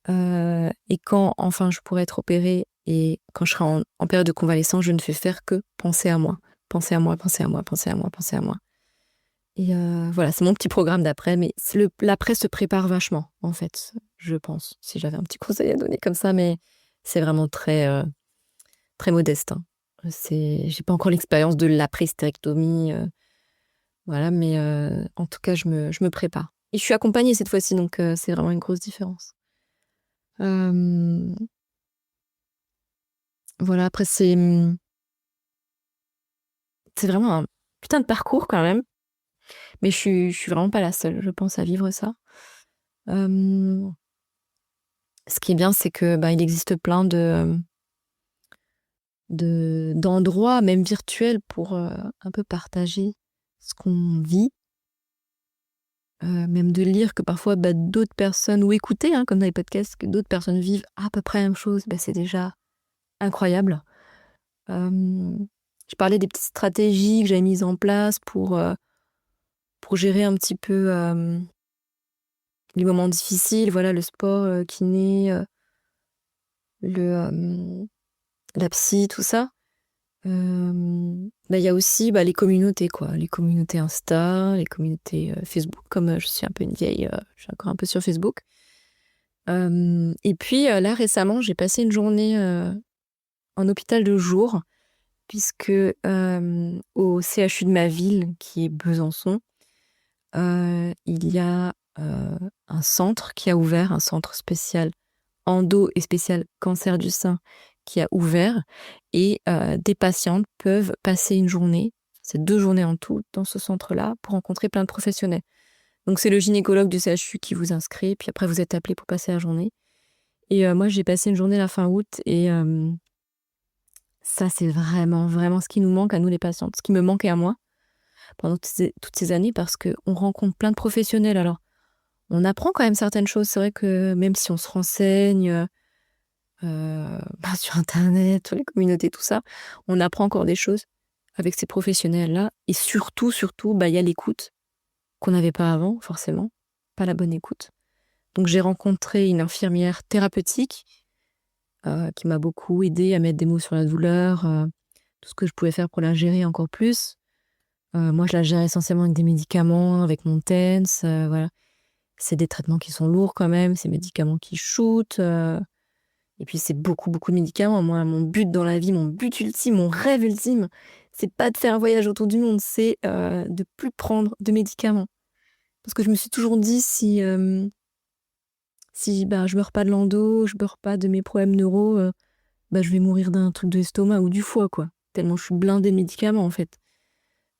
Et quand enfin je pourrai être opérée, et quand je serai en période de convalescence, je ne fais faire que penser à moi. Penser à moi, penser à moi, penser à moi, penser à moi. Et voilà, c'est mon petit programme d'après, mais l'après se prépare vachement, en fait, je pense, si j'avais un petit conseil à donner comme ça, mais c'est vraiment très très modeste, hein. J'ai pas encore l'expérience de l'après-hystérectomie, voilà, mais en tout cas, je me prépare. Et je suis accompagnée cette fois-ci, donc c'est vraiment une grosse différence. Hem, voilà, après c'est vraiment un putain de parcours quand même, mais je suis vraiment pas la seule, je pense, à vivre ça. Hem, Ce qui est bien, c'est que, bah, il existe plein d'endroits, même virtuels, pour, un peu partager ce qu'on vit. Même de lire que parfois, bah, d'autres personnes ou écouter, hein, comme dans les podcasts, que d'autres personnes vivent à peu près la même chose, bah, c'est déjà incroyable. Hem, je parlais des petites stratégies que j'avais mises en place pour gérer un petit peu, les moments difficiles, voilà, le sport, kiné, le, la psy, tout ça. Bah, il y a aussi, bah, les communautés, quoi, les communautés Insta, les communautés, Facebook, comme, je suis un peu une vieille, je suis encore un peu sur Facebook. Et puis, là récemment, j'ai passé une journée, en hôpital de jour puisque, au CHU de ma ville qui est Besançon, il y a, un centre qui a ouvert, un centre spécial endo et spécial cancer du sein qui a ouvert et des patientes peuvent passer une journée, c'est 2 journées en tout, dans ce centre-là pour rencontrer plein de professionnels. Donc c'est le gynécologue du CHU qui vous inscrit, puis après vous êtes appelés pour passer la journée et moi j'ai passé une journée la fin août et ça c'est vraiment, vraiment ce qui nous manque à nous les patientes, ce qui me manquait à moi pendant toutes ces années parce qu'on rencontre plein de professionnels. Alors on apprend quand même certaines choses, c'est vrai que même si on se renseigne, bah, sur internet, sur les communautés, tout ça, on apprend encore des choses avec ces professionnels-là et surtout, surtout, bah, il y a l'écoute qu'on n'avait pas avant forcément, pas la bonne écoute. Donc j'ai rencontré une infirmière thérapeutique, qui m'a beaucoup aidée à mettre des mots sur la douleur, tout ce que je pouvais faire pour la gérer encore plus. Moi je la gère essentiellement avec des médicaments, avec mon TENS, voilà. C'est des traitements qui sont lourds quand même, c'est médicaments qui shootent, et puis c'est beaucoup, beaucoup de médicaments. Moi, mon but dans la vie, mon but ultime, mon rêve ultime, c'est pas de faire un voyage autour du monde, c'est, de plus prendre de médicaments. Parce que je me suis toujours dit si, bah, je meurs pas de l'endo, je meurs pas de mes problèmes neuro, bah, je vais mourir d'un truc de l'estomac ou du foie, quoi. Tellement je suis blindée de médicaments, en fait.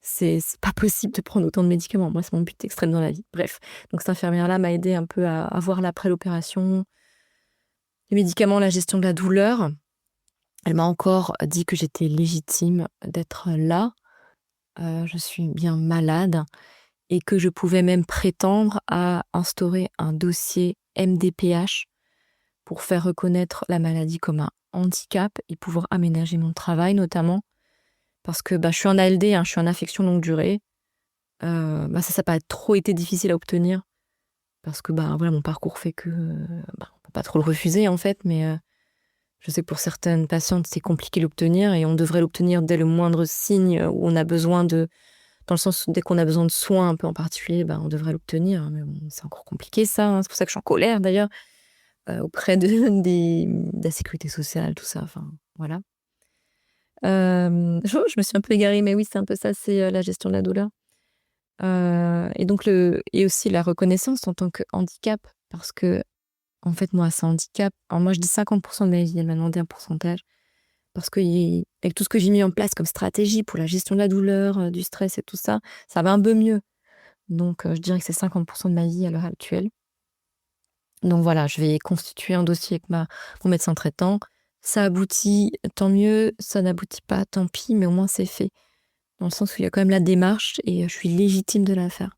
C'est pas possible de prendre autant de médicaments. Moi, c'est mon but extrême dans la vie. Bref, donc cette infirmière-là m'a aidée un peu à voir l'après l'opération, les médicaments, la gestion de la douleur. Elle m'a encore dit que j'étais légitime d'être là, je suis bien malade et que je pouvais même prétendre à instaurer un dossier MDPH pour faire reconnaître la maladie comme un handicap et pouvoir aménager mon travail notamment. Parce que, bah, je suis en ALD, hein, je suis en affection longue durée. Bah, ça n'a pas trop été difficile à obtenir parce que, bah, voilà, mon parcours fait que, bah, on peut pas trop le refuser en fait, mais je sais que pour certaines patientes, c'est compliqué d'obtenir et on devrait l'obtenir dès le moindre signe, où on a besoin dans le sens où dès qu'on a besoin de soins un peu en particulier, bah, on devrait l'obtenir, mais bon, c'est encore compliqué ça, hein. C'est pour ça que je suis en colère d'ailleurs, auprès de de la sécurité sociale, tout ça, enfin, voilà. Je me suis un peu égarée, mais oui, c'est un peu ça, c'est, la gestion de la douleur. Et donc et aussi la reconnaissance en tant que handicap parce que en fait, moi, c'est un handicap. Alors moi, je dis 50 de ma vie, elle m'a demandé un pourcentage parce qu'avec tout ce que j'ai mis en place comme stratégie pour la gestion de la douleur, du stress et tout ça, ça va un peu mieux. Donc je dirais que c'est 50 de ma vie à l'heure actuelle. Donc voilà, je vais constituer un dossier avec mon médecin traitant. Ça aboutit, tant mieux. Ça n'aboutit pas, tant pis, mais au moins c'est fait. Dans le sens où il y a quand même la démarche et je suis légitime de la faire.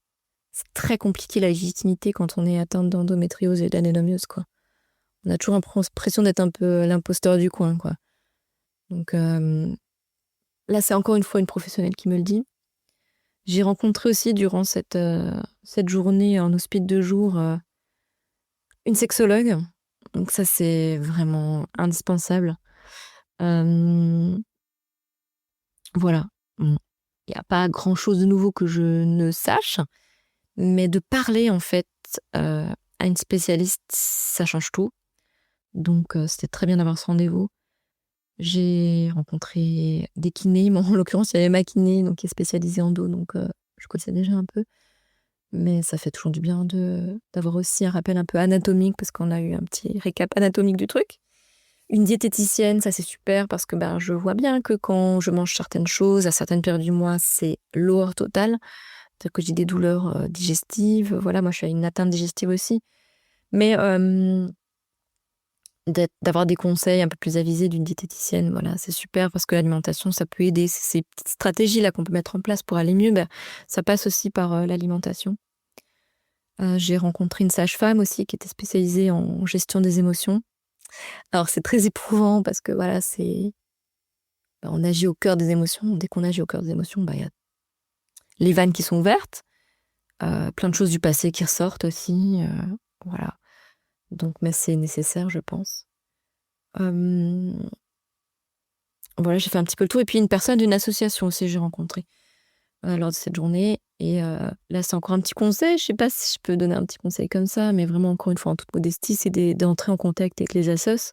C'est très compliqué la légitimité quand on est atteinte d'endométriose et d'adénomiose, quoi. On a toujours l'impression d'être un peu l'imposteur du coin, quoi. Donc là, c'est encore une fois une professionnelle qui me le dit. J'ai rencontré aussi durant cette journée en hospice de jour, une sexologue. Donc ça, c'est vraiment indispensable. Hem, voilà. Bon, il y a pas grand-chose de nouveau que je ne sache, mais de parler en fait, à une spécialiste, ça change tout. Donc c'était très bien d'avoir ce rendez-vous. J'ai rencontré des kinés. Bon, en l'occurrence, il y avait ma kiné, donc qui est spécialisée en dos, donc je connaissais déjà un peu. Mais ça fait toujours du bien d'avoir aussi un rappel un peu anatomique, parce qu'on a eu un petit récap anatomique du truc. Une diététicienne, ça c'est super, parce que je vois bien que quand je mange certaines choses, à certaines périodes du mois, c'est l'horreur totale. C'est-à-dire que j'ai des douleurs digestives. Voilà, moi je suis à une atteinte digestive aussi. Mais d'avoir des conseils un peu plus avisés d'une diététicienne, voilà, c'est super, parce que l'alimentation, ça peut aider. Ces petites stratégies là qu'on peut mettre en place pour aller mieux, ça passe aussi par l'alimentation. J'ai rencontré une sage-femme aussi qui était spécialisée en gestion des émotions. Alors c'est très éprouvant, parce que voilà, on agit au cœur des émotions. Dès qu'on agit au cœur des émotions, il y a les vannes qui sont ouvertes, plein de choses du passé qui ressortent aussi, voilà. Donc, mais c'est nécessaire, je pense. Voilà, j'ai fait un petit peu le tour. Et puis une personne d'une association aussi, j'ai rencontré lors de cette journée. Et là, c'est encore un petit conseil. Je sais pas si je peux donner un petit conseil comme ça, mais vraiment, encore une fois, en toute modestie, c'est d'entrer en contact avec les assos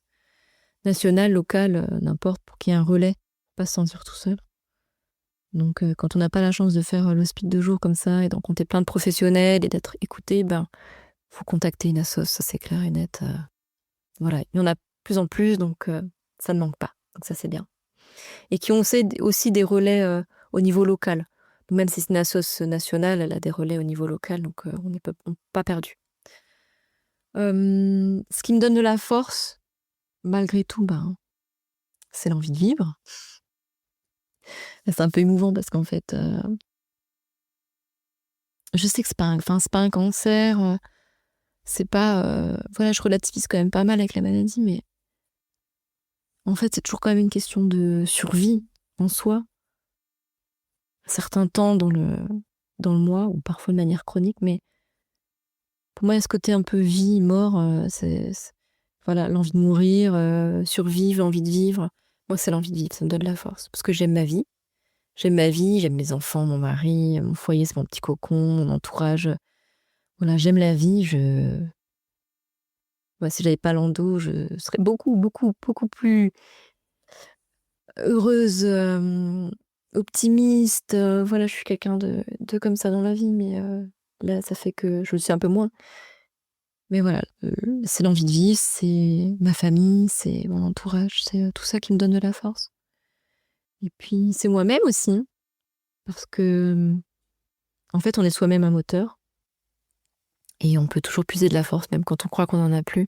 nationales, locales, n'importe, pour qu'il y ait un relais, pour pas se sentir tout seul. Donc, quand on n'a pas la chance de faire l'hospice de jour comme ça, et de rencontrer plein de professionnels et d'être écouté, faut contacter une assos, ça c'est clair et net. Voilà, il y en a de plus en plus, donc ça ne manque pas. Donc ça, c'est bien. Et qui ont aussi des relais au niveau local. Même si c'est une assos nationale, elle a des relais au niveau local, donc on n'est pas perdu. Ce qui me donne de la force, malgré tout, c'est l'envie de vivre. C'est un peu émouvant, parce qu'en fait, je sais que c'est pas un cancer, c'est pas... voilà, je relativise quand même pas mal avec la maladie, mais en fait, c'est toujours quand même une question de survie en soi. Certains temps dans le mois, ou parfois de manière chronique, mais pour moi, il y a ce côté un peu vie, mort, voilà, l'envie de mourir, survivre, l'envie de vivre. Moi, c'est l'envie de vivre, ça me donne de la force, parce que j'aime ma vie. J'aime ma vie, j'aime mes enfants, mon mari, mon foyer, c'est mon petit cocon, mon entourage. Voilà, j'aime la vie. Si j'avais pas l'endo, je serais beaucoup, beaucoup, beaucoup plus heureuse, optimiste. Voilà, je suis quelqu'un de comme ça dans la vie, mais là, ça fait que je le suis un peu moins. Mais voilà, c'est l'envie de vivre, c'est ma famille, c'est mon entourage, c'est tout ça qui me donne de la force. Et puis, c'est moi-même aussi, parce que, en fait, on est soi-même un moteur, et on peut toujours puiser de la force, même quand on croit qu'on n'en a plus.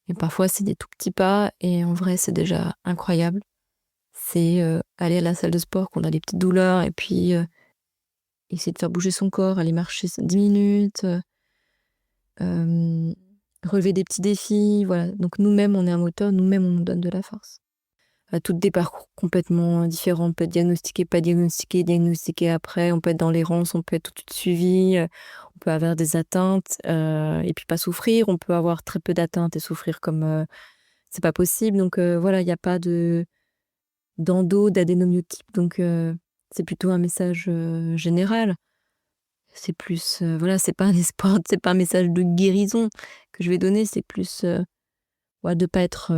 Et parfois, c'est des tout petits pas, et en vrai, c'est déjà incroyable. C'est aller à la salle de sport quand on a des petites douleurs, et puis essayer de faire bouger son corps, aller marcher 10 minutes, relever des petits défis, voilà. Donc nous-mêmes, on est un moteur, nous-mêmes, on nous donne de la force. Toutes des parcours complètement différents. On peut être diagnostiqué, pas diagnostiqué, diagnostiqué après. On peut être dans l'errance, on peut être tout de suite suivi. On peut avoir des atteintes et puis pas souffrir. On peut avoir très peu d'atteintes et souffrir comme c'est pas possible. Donc voilà, il n'y a pas d'endo, d'adénomyotype. Donc c'est plutôt un message général. C'est plus, voilà, c'est pas un espoir, c'est pas un message de guérison que je vais donner. C'est plus de pas être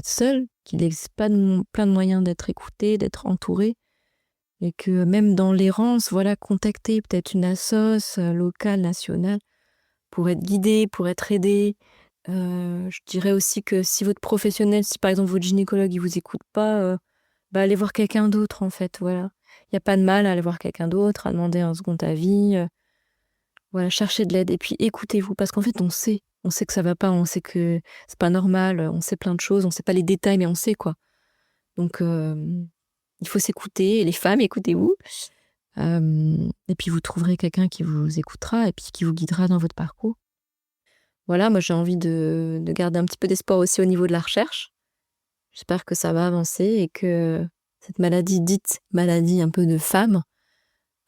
seul, qu'il existe plein de moyens d'être écouté, d'être entouré, et que même dans l'errance, voilà, contacter peut-être une assoce locale, nationale, pour être guidé, pour être aidé. Je dirais aussi que si votre professionnel, si par exemple votre gynécologue, il vous écoute pas, allez voir quelqu'un d'autre, en fait, voilà. Il y a pas de mal à aller voir quelqu'un d'autre, à demander un second avis, voilà, cherchez de l'aide, et puis écoutez-vous, parce qu'en fait, on sait que ça va pas, on sait que c'est pas normal, on sait plein de choses, on sait pas les détails, mais on sait, quoi. Donc il faut s'écouter, et les femmes, écoutez-vous. Et puis vous trouverez quelqu'un qui vous écoutera, et puis qui vous guidera dans votre parcours. Voilà, moi j'ai envie de garder un petit peu d'espoir aussi au niveau de la recherche. J'espère que ça va avancer, et que cette maladie, dite maladie un peu de femme,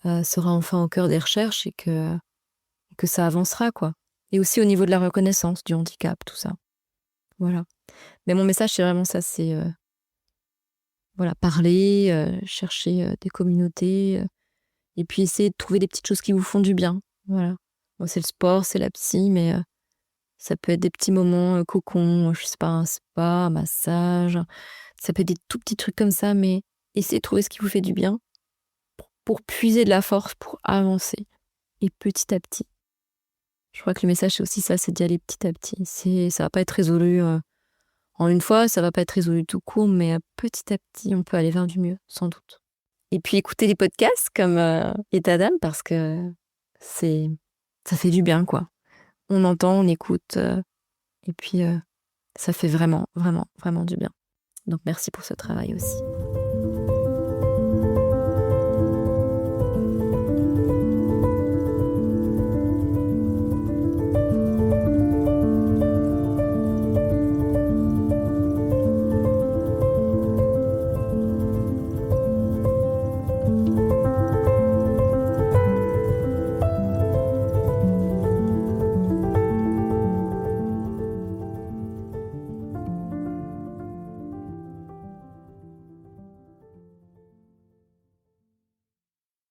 sera enfin au cœur des recherches, et que ça avancera, quoi. Et aussi au niveau de la reconnaissance du handicap, tout ça. Voilà. Mais mon message, c'est vraiment ça, c'est voilà, parler, chercher des communautés, et puis essayer de trouver des petites choses qui vous font du bien. Voilà. Moi, c'est le sport, c'est la psy, mais Ça peut être des petits moments cocon, je sais pas, un spa, un massage. Ça peut être des tout petits trucs comme ça, mais essayez de trouver ce qui vous fait du bien pour puiser de la force, pour avancer. Et petit à petit. Je crois que le message, c'est aussi ça, c'est d'y aller petit à petit. Ça va pas être résolu en une fois, ça va pas être résolu tout court, mais petit à petit, on peut aller vers du mieux, sans doute. Et puis écouter des podcasts comme État d'âme, parce que ça fait du bien, quoi. On entend, on écoute, et puis ça fait vraiment, vraiment, vraiment du bien. Donc merci pour ce travail aussi.